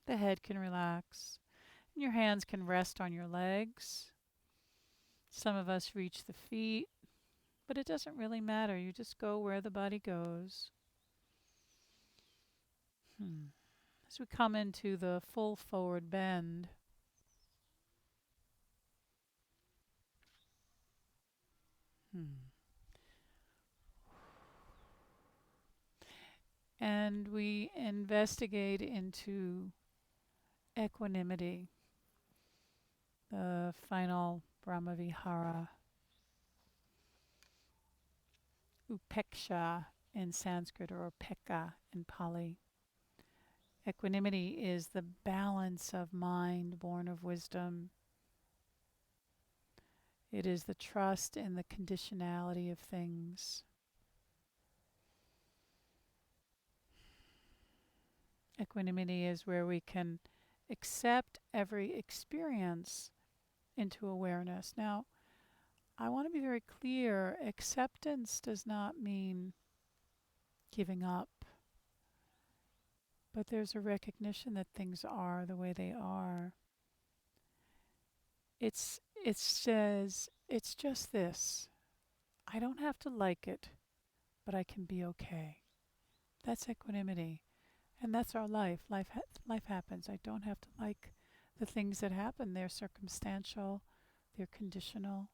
Speaker 1: The head can relax. And your hands can rest on your legs. Some of us reach the feet, but it doesn't really matter. You just go where the body goes. As we come into the full forward bend, and we investigate into equanimity, the final Brahma Vihara, upeksha in Sanskrit or upeka in Pali. Equanimity is the balance of mind born of wisdom. It is the trust in the conditionality of things. Equanimity is where we can accept every experience into awareness. Now, I want to be very clear, acceptance does not mean giving up, but there's a recognition that things are the way they are. It says, it's just this. I don't have to like it, but I can be okay. That's equanimity. And that's our life. Life happens. I don't have to like the things that happen. They're circumstantial, they're conditional,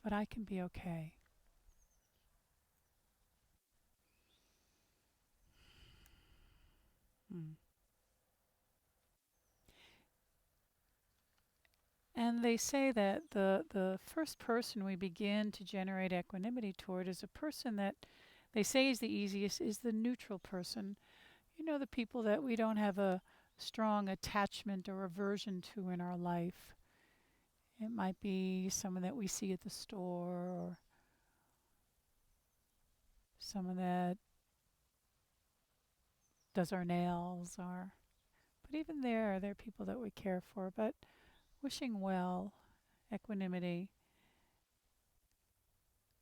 Speaker 1: but I can be okay. Mm. And they say that the first person we begin to generate equanimity toward is a person that they say is the easiest, is the neutral person. You know, the people that we don't have a strong attachment or aversion to in our life. It might be someone that we see at the store or someone that does our nails or but even there are people that we care for. But wishing well, equanimity,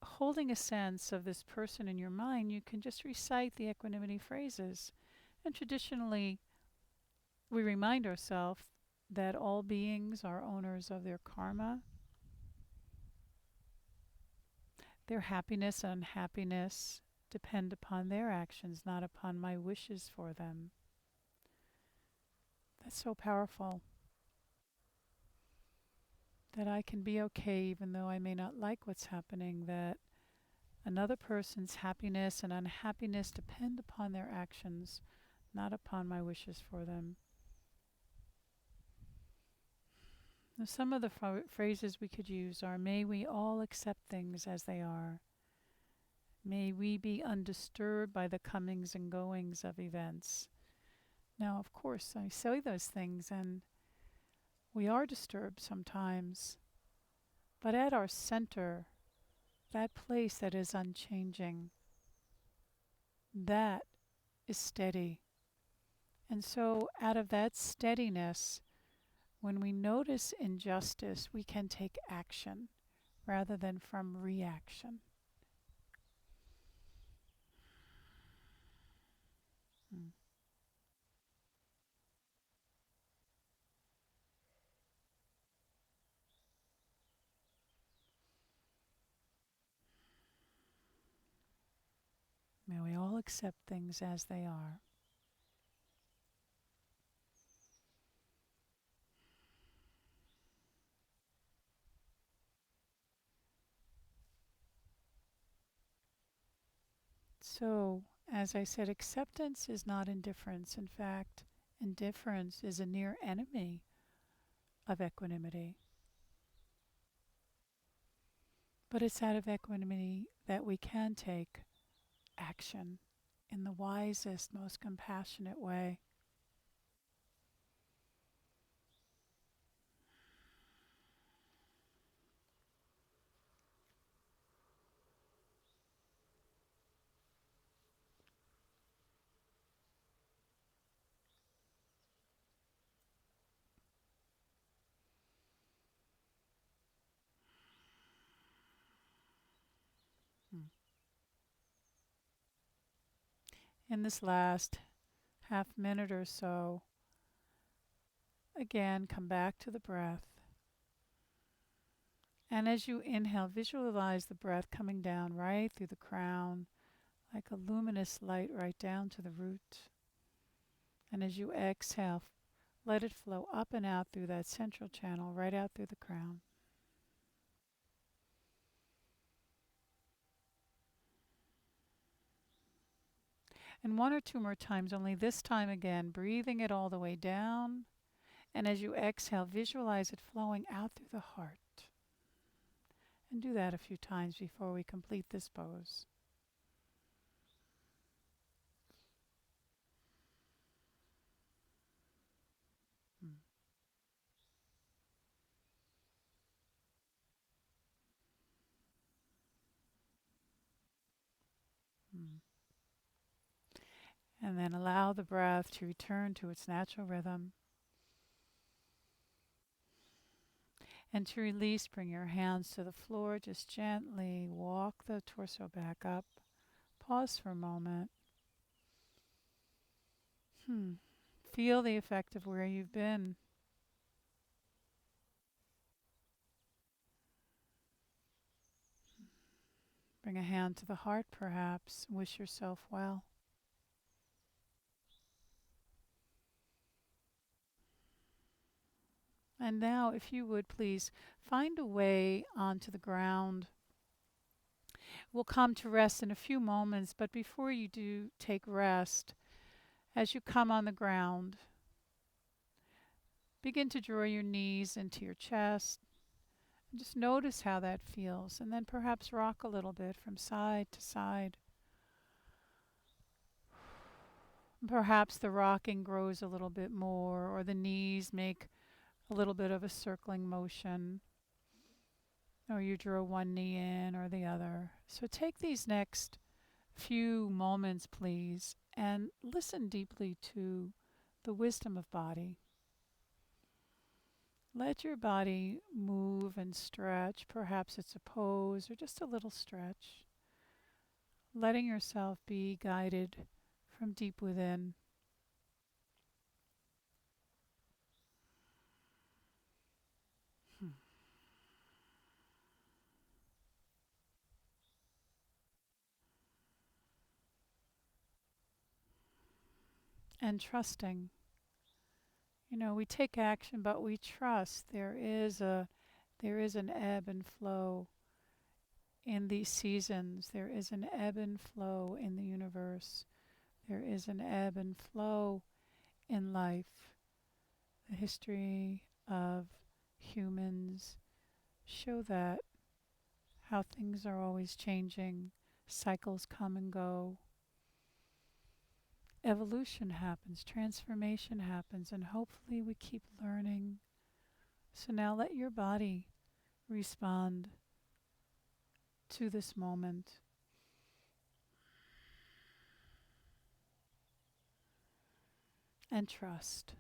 Speaker 1: holding a sense of this person in your mind, you can just recite the equanimity phrases. And traditionally, we remind ourselves that all beings are owners of their karma. Their happiness and unhappiness depend upon their actions, not upon my wishes for them. That's so powerful. That I can be okay even though I may not like what's happening, that another person's happiness and unhappiness depend upon their actions, not upon my wishes for them. Now, some of the phrases we could use are, may we all accept things as they are. May we be undisturbed by the comings and goings of events. Now, of course, I say those things and we are disturbed sometimes, but at our center, that place that is unchanging, that is steady. And so out of that steadiness, When we notice injustice, we can take action rather than from reaction. Mm. May we all accept things as they are. So, as I said, acceptance is not indifference. In fact, indifference is a near enemy of equanimity. But it's out of equanimity that we can take action in the wisest, most compassionate way. Mm. In this last half minute or so, again, come back to the breath. And as you inhale, visualize the breath coming down right through the crown, like a luminous light right down to the root. And as you exhale, let it flow up and out through that central channel, right out through the crown. And one or two more times, only this time again, breathing it all the way down. And as you exhale, visualize it flowing out through the heart. And do that a few times before we complete this pose. Mm. Mm. And then allow the breath to return to its natural rhythm. And to release, bring your hands to the floor. Just gently walk the torso back up. Pause for a moment. Feel the effect of where you've been. Bring a hand to the heart, perhaps. Wish yourself well. And now, if you would please, find a way onto the ground. We'll come to rest in a few moments, but before you do take rest, as you come on the ground, begin to draw your knees into your chest. And just notice how that feels, and then perhaps rock a little bit from side to side. Perhaps the rocking grows a little bit more, or the knees make a little bit of a circling motion, or you draw one knee in or the other. So take these next few moments, please, and listen deeply to the wisdom of body. Let your body move and stretch. Perhaps it's a pose or just a little stretch. Letting yourself be guided from deep within. Hmm. And trusting. We take action, but we trust there is an ebb and flow in these seasons. There is an ebb and flow in the universe. There is an ebb and flow in life. The history of humans show that how things are always changing, cycles come and go. Evolution happens, transformation happens, and hopefully we keep learning. So now let your body respond to this moment. And trust.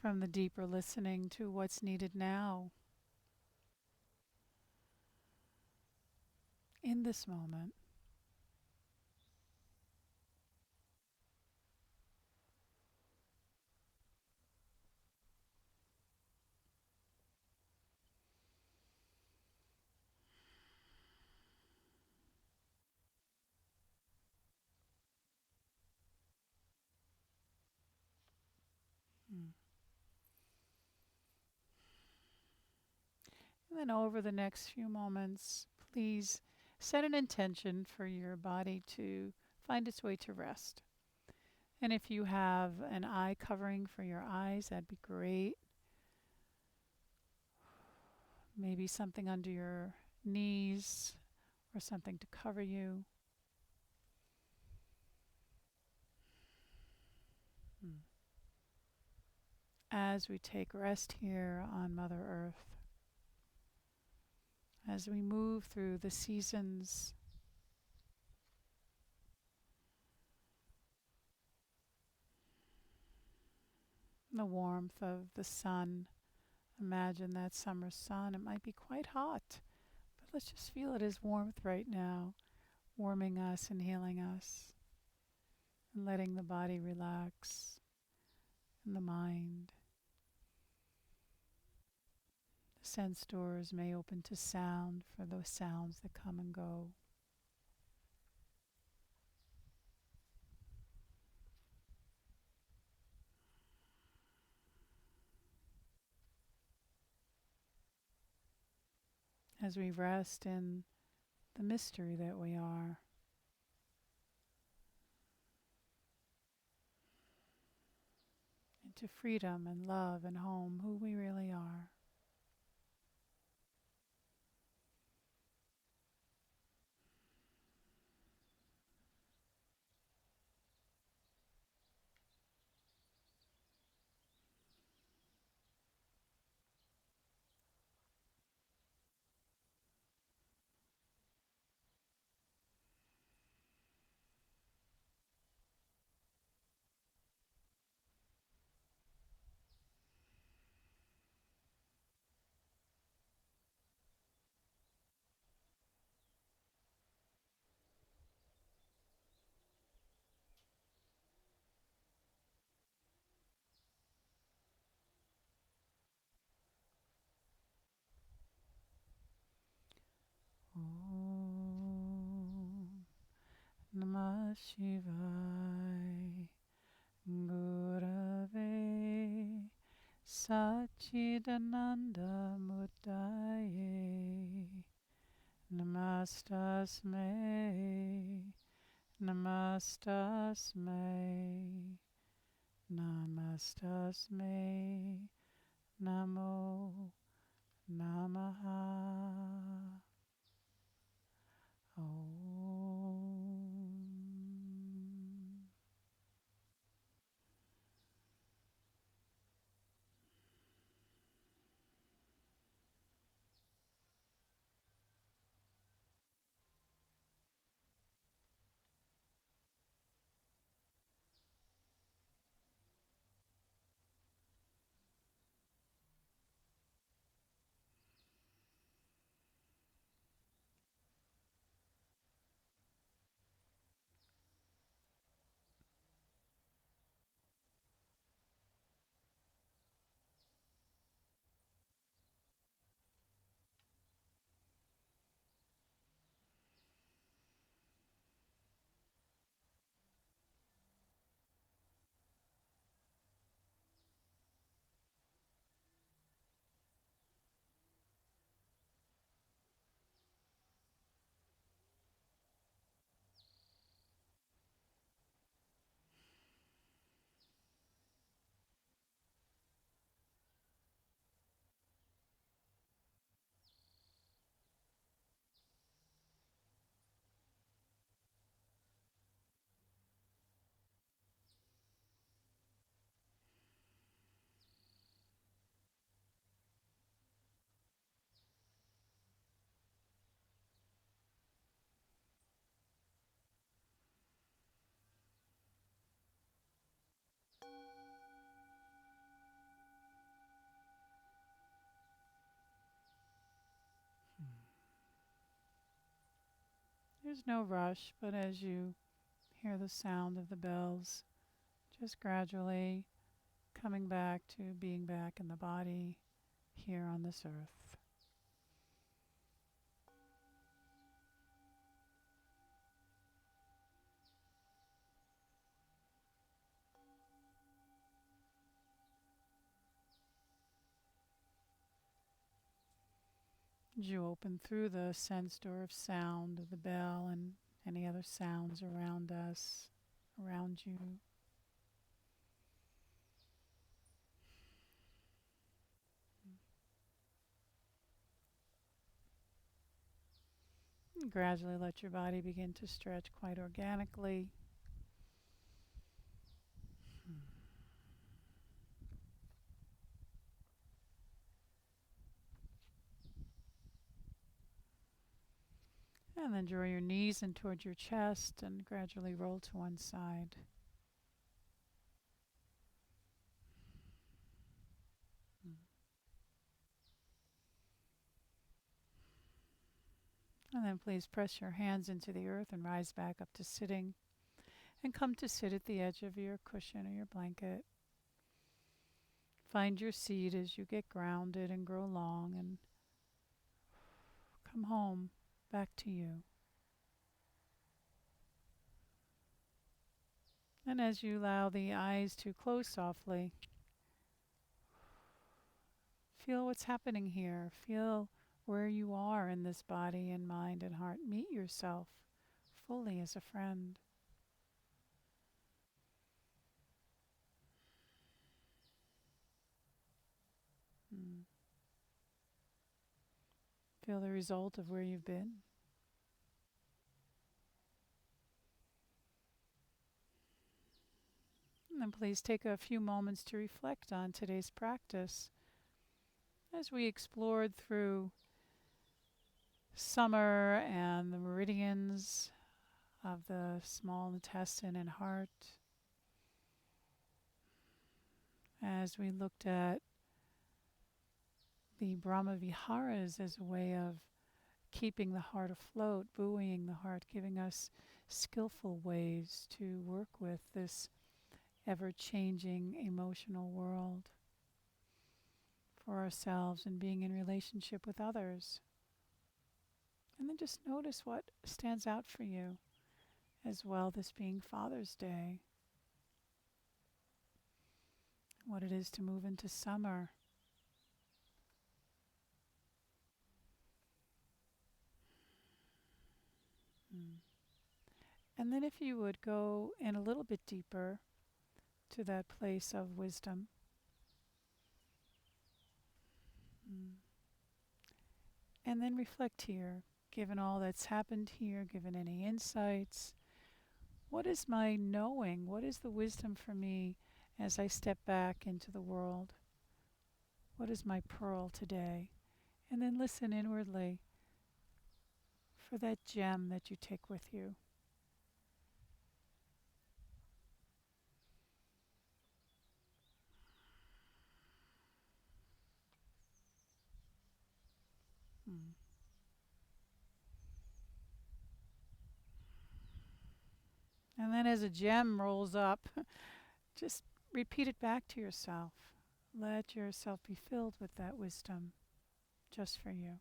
Speaker 1: from the deeper listening to what's needed now in this moment. Mm. And then over the next few moments, please set an intention for your body to find its way to rest. And if you have an eye covering for your eyes, that'd be great. Maybe something under your knees or something to cover you. Mm. As we take rest here on Mother Earth, as we move through the seasons, the warmth of the sun. Imagine that summer sun. It might be quite hot, but let's just feel it as warmth right now, warming us and healing us, and letting the body relax and the mind. The sense doors may open to sound for those sounds that come and go. As we rest in the mystery that we are, into freedom and love and home, who we really are. Om Namah Shivaya Gurave Sachidananda Muddaye Namastasme Namastasme Namastasme Namo Namaha Om. There's no rush, but as you hear the sound of the bells, just gradually coming back to being back in the body here on this earth. As you open through the sense door of sound of the bell and any other sounds around us, around you. And gradually let your body begin to stretch quite organically. And then draw your knees in towards your chest and gradually roll to one side. And then please press your hands into the earth and rise back up to sitting. And come to sit at the edge of your cushion or your blanket. Find your seat as you get grounded and grow long and come home back to you. And as you allow the eyes to close softly, feel what's happening here. Feel where you are in this body and mind and heart. Meet yourself fully as a friend. Mm. Feel the result of where you've been. And then please take a few moments to reflect on today's practice as we explored through summer and the meridians of the small intestine and heart, as we looked at the Brahma Viharas as a way of keeping the heart afloat, buoying the heart, giving us skillful ways to work with this ever-changing emotional world for ourselves and being in relationship with others. And then just notice what stands out for you as well, this being Father's Day. What it is to move into summer. Mm. And then if you would go in a little bit deeper to that place of wisdom. Mm. And then reflect here, given all that's happened here, given any insights. What is my knowing? What is the wisdom for me as I step back into the world? What is my pearl today? And then listen inwardly for that gem that you take with you. Mm. And then as a gem rolls up, just repeat it back to yourself. Let yourself be filled with that wisdom just for you.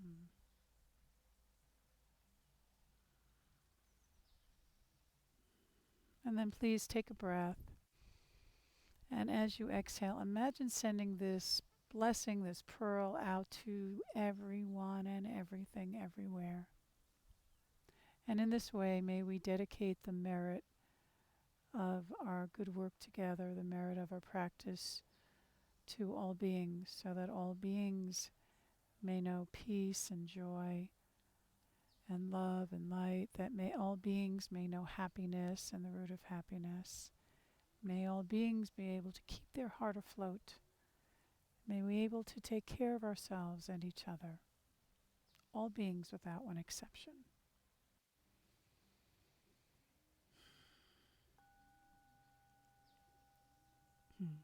Speaker 1: Mm. And then please take a breath. And as you exhale, imagine sending this blessing, this pearl, out to everyone and everything everywhere. And in this way, may we dedicate the merit of our good work together, the merit of our practice to all beings, so that all beings may know peace and joy and love and light, that may all beings may know happiness and the root of happiness. May all beings be able to keep their heart afloat. May we be able to take care of ourselves and each other, all beings without one exception. Hmm.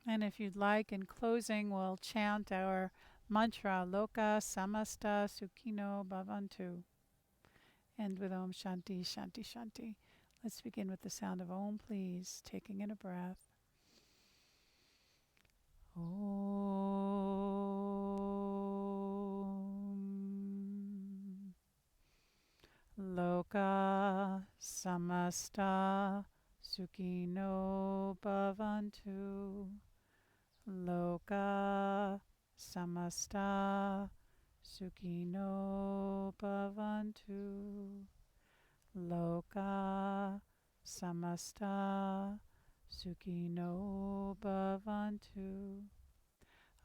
Speaker 1: And if you'd like, in closing, we'll chant our mantra, Loka Samasta Sukhino Bhavantu. End with Om Shanti, Shanti, Shanti. Let's begin with the sound of Om, please, taking in a breath. Om. Loka Samasta Sukhino Bhavantu. Loka Samasta Sukhino Bhavantu. Loka Samasta Sukhino Bhavantu.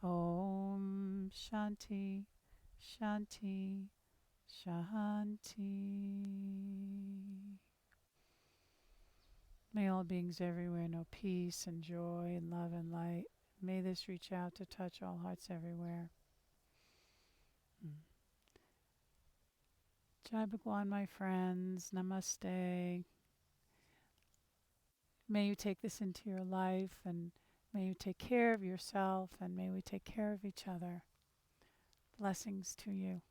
Speaker 1: Om Shanti, Shanti, Shanti. May all beings everywhere know peace and joy and love and light. May this reach out to touch all hearts everywhere. Jai Bhagwan, my friends. Namaste. May you take this into your life, and may you take care of yourself, and may we take care of each other. Blessings to you.